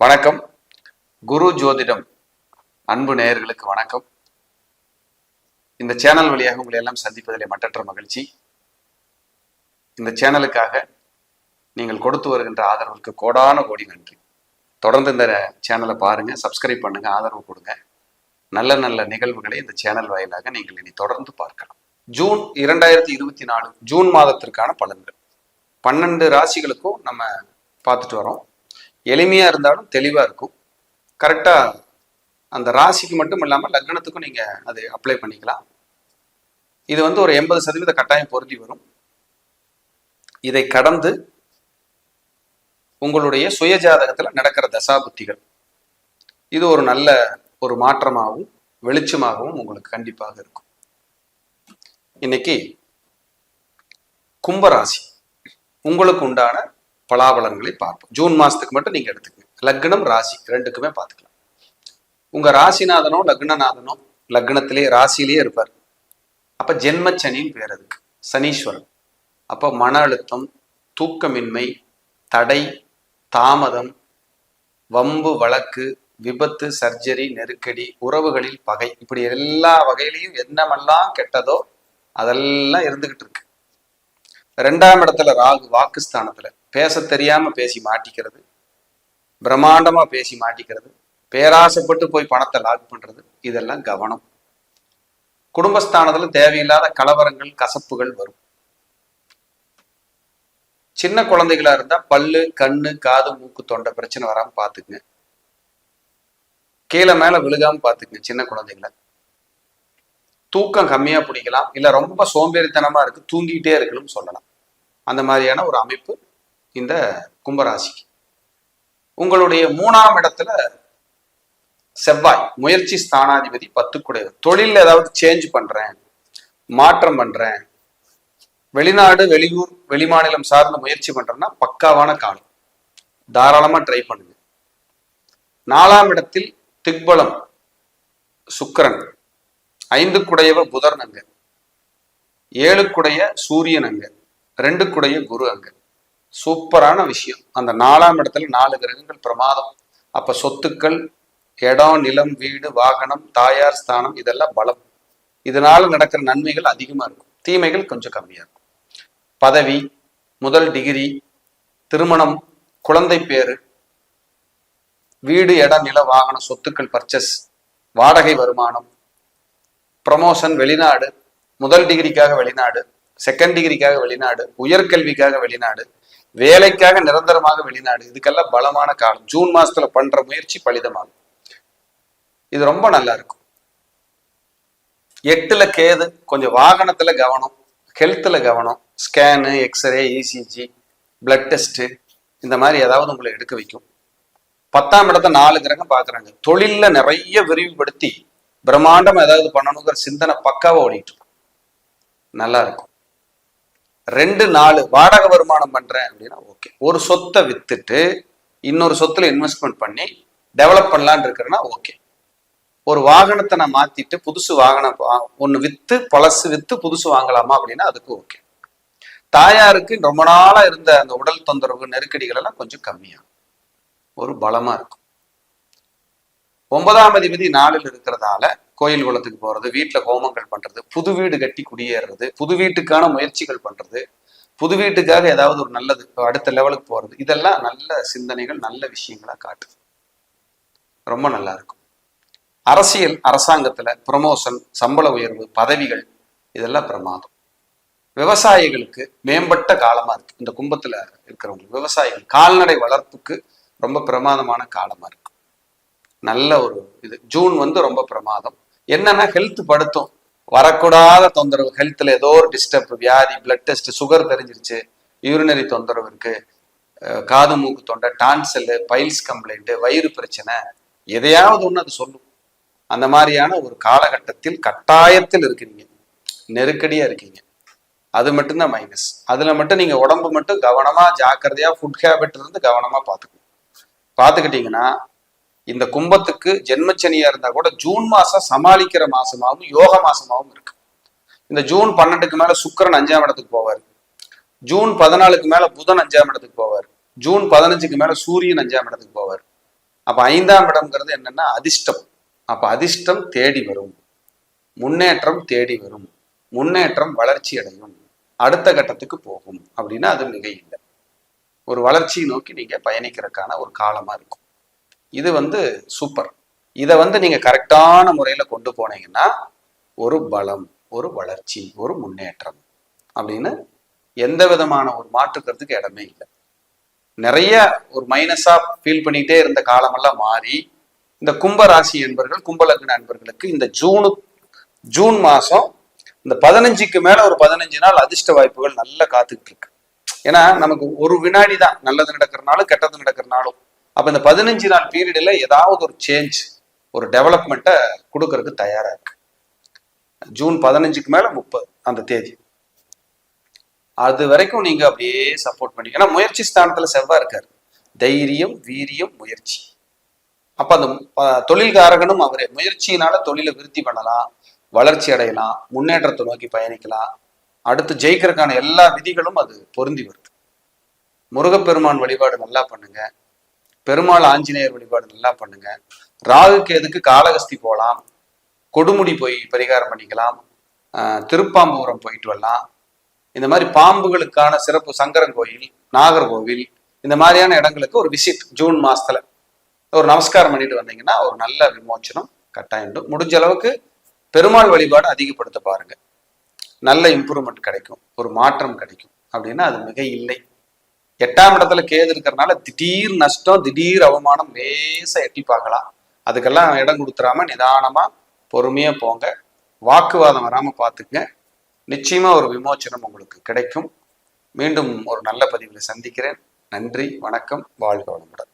வணக்கம். குரு ஜோதிடம் அன்பு நேயர்களுக்கு வணக்கம். இந்த சேனல் வழியாக உங்களை எல்லாம் சந்திப்பதிலே மட்டற்ற மகிழ்ச்சி. இந்த சேனலுக்காக நீங்கள் கொடுத்து வருகின்ற ஆதரவுக்கு கோடான கோடி நன்றி. தொடர்ந்து இந்த சேனலை பாருங்க, சப்ஸ்கிரைப் பண்ணுங்க, ஆதரவு கொடுங்க. நல்ல நல்ல நிகழ்வுகளை இந்த சேனல் வாயிலாக நீங்கள் இனி தொடர்ந்து பார்க்கலாம். ஜூன் 2024 ஜூன் மாதத்திற்கான பலன்கள் 12 ராசிகளுக்கும் நம்ம பார்த்துட்டு வரோம். எளிமையா இருந்தாலும் தெளிவா இருக்கும். கரெக்டா அந்த ராசிக்கு மட்டும் இல்லாமல் லக்னத்துக்கும் நீங்க அதை அப்ளை பண்ணிக்கலாம். இது ஒரு 80% கட்டாயம் பொருந்தி வரும். இதை கடந்து உங்களுடைய சுய ஜாதகத்துல நடக்கிற தசாபுத்திகள் இது ஒரு நல்ல ஒரு மாற்றமாகவும் வெளிச்சமாகவும் உங்களுக்கு கண்டிப்பாக இருக்கும். இன்னைக்கு கும்பராசி உங்களுக்கு உண்டான பலாபலன்களை பார்ப்போம். ஜூன் மாசத்துக்கு மட்டும் நீங்க எடுத்துக்கங்க. லக்னம் ராசி ரெண்டுக்குமே பார்த்துக்கலாம். உங்க ராசிநாதனோ லக்னநாதனோ லக்னத்திலே ராசியிலேயே இருப்பார். அப்ப ஜென்மச்சனின்னு பேர் அதுக்கு, சனீஸ்வரன். அப்ப மன அழுத்தம், தூக்கமின்மை, தடை, தாமதம், வம்பு வழக்கு, விபத்து, சர்ஜரி, நெருக்கடி, உறவுகளில் பகை, இப்படி எல்லா வகையிலையும் என்னமெல்லாம் கெட்டதோ அதெல்லாம் இருந்துகிட்டு இருக்கு. 2ஆம் இடத்துல ராகு வாக்குஸ்தானத்துல பேச தெரியாம பேசி மாட்டிக்கிறது, பிரம்மாண்டமா பேசி மாட்டிக்கிறது, பேராசைப்பட்டு போய் பணத்தை லாக் பண்றது, இதெல்லாம் கவனம். குடும்பஸ்தானத்துல தேவையில்லாத கலவரங்கள், கசப்புகள் வரும். சின்ன குழந்தைகளா இருந்தா பல்லு, கண்ணு, காது, மூக்கு, தொண்டை பிரச்சனை வராம பாத்துக்குங்க. கீழே மேல விழுகாம பாத்துக்குங்க. சின்ன குழந்தைகளை தூக்கம் கம்மியா பிடிக்கலாம், இல்ல ரொம்ப சோம்பேறித்தனமா இருக்கு, தூங்கிட்டே இருக்கணும்னு சொல்லலாம். அந்த மாதிரியான ஒரு அமைப்பு இந்த கும்பராசிக்கு. உங்களுடைய 3ஆம் இடத்துல செவ்வாய் முயற்சி ஸ்தானாதிபதி 10 தொழில் ஏதாவது சேஞ்ச் பண்றேன், மாற்றம் பண்றேன், வெளிநாடு, வெளியூர், வெளிமாநிலம் சார்ந்த முயற்சி பண்றேன்னா பக்காவான காலம், தாராளமா ட்ரை பண்ணுங்க. 4ஆம் இடத்தில் திக்பலம் சுக்கிரன், 5 புதன் அங்க, 7 சூரியன் அங்க, 2 குரு அங்க. சூப்பரான விஷயம். அந்த 4ஆம் இடத்துல 4 கிரகங்கள் பிரமாதம். அப்ப சொத்துக்கள், இடம், நிலம், வீடு, வாகனம், தாயார் ஸ்தானம், இதெல்லாம் பலம். இதனால நடக்கிற நன்மைகள் அதிகமா இருக்கும், தீமைகள் கொஞ்சம் கம்மியா இருக்கும். பதவி, முதல் டிகிரி, திருமணம், குழந்தை பேரு, வீடு, இடம், நில, வாகனம், சொத்துக்கள் பர்ச்சேஸ், வாடகை வருமானம், ப்ரமோஷன், வெளிநாடு, முதல் டிகிரிக்காக வெளிநாடு, செகண்ட் டிகிரிக்காக வெளிநாடு, உயர்கல்விக்காக வெளிநாடு, வேலைக்காக நிரந்தரமாக வெளிநாடு, இதுக்கெல்லாம் பலமான காலம். ஜூன் மாசத்துல பண்ற முயற்சி பலிதமாகும். இது ரொம்ப நல்லா இருக்கும். 8ல கேது, கொஞ்சம் வாகனத்துல கவனம், ஹெல்த்ல கவனம், scan, x-ray, ECG, blood test, இந்த மாதிரி ஏதாவது உங்களை எடுக்க வைக்கும். 10ஆம் இடத்த 4 கிரகம் பாக்குறாங்க. தொழில்ல நிறைய விரிவுபடுத்தி பிரம்மாண்டம் ஏதாவது பண்ணணுங்கிற சிந்தனை பக்காவா ஓடிட்டு இருக்கும். நல்லா இருக்கும். 2, 4 வாடகை வருமானம் பண்றேன் அப்படின்னா ஓகே. ஒரு சொத்தை வித்துட்டு இன்னொரு சொத்துல இன்வெஸ்ட்மெண்ட் பண்ணி டெவலப் பண்ணலான் இருக்கிறேன்னா ஓகே. ஒரு வாகனத்தை நான் மாத்திட்டு புதுசு வாகனம் ஒண்ணு வித்து பழசு வித்து புதுசு வாங்கலாமா அப்படின்னா அதுக்கு ஓகே. தாயாருக்கு ரொம்ப நாளா இருந்த அந்த உடல் தொந்தரவு, நெருக்கடிகள் எல்லாம் கொஞ்சம் கம்மியா ஒரு பலமா இருக்கும். 9ஆம் அதிபதி 4ல் இருக்கிறதால கோயில் குளத்துக்கு போறது, வீட்டுல ஹோமங்கள் பண்றது, புது வீடு கட்டி குடியேறது, புது வீட்டுக்கான முயற்சிகள் பண்றது, புது வீட்டுக்காக ஏதாவது ஒரு நல்லது அடுத்த லெவலுக்கு போறது, இதெல்லாம் நல்ல சிந்தனைகள், நல்ல விஷயங்களா காட்டுது. ரொம்ப நல்லா இருக்கும். அரசியல், அரசாங்கத்துல ப்ரமோஷன், சம்பள உயர்வு, பதவிகள், இதெல்லாம் பிரமாதம். விவசாயிகளுக்கு மேம்பட்ட காலமா இருக்கு. இந்த கும்பத்துல இருக்கிறவங்களுக்கு, விவசாயிகள் கால்நடை வளர்ப்புக்கு ரொம்ப பிரமாதமான காலமா இருக்கு. நல்ல ஒரு இது. ஜூன் ரொம்ப பிரமாதம். என்னன்னா ஹெல்த் படுத்தும், வரக்கூடாத தொந்தரவு, ஹெல்த்ல ஏதோ ஒரு டிஸ்டர்ப், வியாதி, பிளட் டெஸ்ட், சுகர் தெரிஞ்சிருச்சு, யூரினரி தொந்தரவு இருக்கு, காது மூக்கு தொண்டை, டான்சல், பைல்ஸ் கம்ப்ளைண்ட், வயிறு பிரச்சனை, எதையாவது ஒண்ணு அது சொல்லும். அந்த மாதிரியான ஒரு காலகட்டத்தில் கட்டாயத்தில் இருக்கீங்க, நெருக்கடியா இருக்கீங்க. அது மட்டும்தான் மைனஸ். அதுல மட்டும் நீங்க உடம்பு மட்டும் கவனமா ஜாக்கிரதையா ஃபுட் ஹேபிட் இருந்து கவனமா பாத்துக்கிட்டீங்கன்னா இந்த கும்பத்துக்கு ஜென்மச்சனியா இருந்தா கூட ஜூன் மாசம் சமாளிக்கிற மாசமாகவும் யோக மாசமாகவும் இருக்கு. இந்த ஜூன் 12க்கு மேல சுக்கிரன் 5ஆம் இடத்துக்கு போவார். ஜூன் 14க்கு மேல புதன் 5ஆம் இடத்துக்கு போவார். ஜூன் 15க்கு மேல சூரியன் 5ஆம் இடத்துக்கு போவார். அப்ப 5ஆம் இடம்ங்கிறது என்னன்னா அதிர்ஷ்டம். அப்ப அதிர்ஷ்டம் தேடி வரும், முன்னேற்றம் தேடி வரும், முன்னேற்றம் வளர்ச்சி அடையும், அடுத்த கட்டத்துக்கு போகும் அப்படின்னா அது மிக இல்லை. ஒரு வளர்ச்சியை நோக்கி நீங்க பயணிக்கிறதுக்கான ஒரு காலமா இருக்கும். இது சூப்பர். இதை நீங்க கரெக்டான முறையில கொண்டு போனீங்கன்னா ஒரு பலம், ஒரு வளர்ச்சி, ஒரு முன்னேற்றம் அப்படின்னு எந்த விதமான ஒரு மாற்றுக்கிறதுக்கு இடமே இல்லை. நிறைய ஒரு மைனஸா ஃபீல் பண்ணிட்டே இருந்த காலமெல்லாம் மாறி இந்த கும்ப ராசி என்பர்கள், கும்பலக்ன அன்பர்களுக்கு இந்த ஜூன் மாசம் இந்த 15க்கு மேல ஒரு 15 நாள் அதிர்ஷ்ட வாய்ப்புகள் நல்லா காத்துக்கிட்டு இருக்கு. ஏன்னா நமக்கு ஒரு வினாடி தான் நல்லது நடக்கிறனாலும் கெட்டது நடக்கிறனாலும். அப்ப இந்த 15 நாள் பீரியட்ல ஏதாவது ஒரு சேஞ்ச், ஒரு டெவலப்மெண்ட்டை கொடுக்கறதுக்கு தயாரா இருக்கு. ஜூன் 15க்கு மேல 30 அந்த தேதி, அது வரைக்கும் நீங்க அப்படியே சப்போர்ட் பண்ணி. ஏன்னா முயற்சி ஸ்தானத்துல செவ்வாய் இருக்காரு. தைரியம், வீரியம், முயற்சி. அப்ப அந்த தொழில்காரகனும் அவரே. முயற்சியினால தொழிலை விருத்தி பண்ணலாம், வளர்ச்சி அடையலாம், முன்னேற்றத்தை நோக்கி பயணிக்கலாம். அடுத்து ஜெயிக்கிறதுக்கான எல்லா விதிகளும் அது பொருந்தி வருது. முருகப்பெருமான் வழிபாடு நல்லா பண்ணுங்க, பெருமாள் ஆஞ்சநேயர் வழிபாடு நல்லா பண்ணுங்க. ராகுக்கு எதுக்கு காளகஸ்தி போகலாம், கொடுமுடி போய் பரிகாரம் பண்ணிக்கலாம், திருப்பாம்பூரம் போயிட்டு வரலாம். இந்த மாதிரி பாம்புகளுக்கான சிறப்பு சங்கரன் கோயில், நாகர்கோவில், இந்த மாதிரியான இடங்களுக்கு ஒரு விசிட் ஜூன் மாசத்துல ஒரு நமஸ்காரம் பண்ணிட்டு வந்தீங்கன்னா ஒரு நல்ல விமோச்சனம் கட்டாயம். முடிஞ்ச அளவுக்கு பெருமாள் வழிபாடு அதிகப்படுத்த பாருங்க, நல்ல இம்ப்ரூவ்மெண்ட் கிடைக்கும், ஒரு மாற்றம் கிடைக்கும். அப்படின்னா அது மிக இல்லை. 8ஆம் இடத்துல கேது இருக்கிறதுனால திடீர் நஷ்டம், திடீர் அவமானம் லேசா எட்டி பார்க்கலாம். அதுக்கெல்லாம் இடம் கொடுத்துறாம நிதானமா பொறுமையா போங்க, வாக்குவாதம் வராம பார்த்துக்குங்க. நிச்சயமா ஒரு விமோச்சனம் உங்களுக்கு கிடைக்கும். மீண்டும் ஒரு நல்ல பதிவில் சந்திக்கிறேன். நன்றி, வணக்கம், வாழ்க வளமுடன்.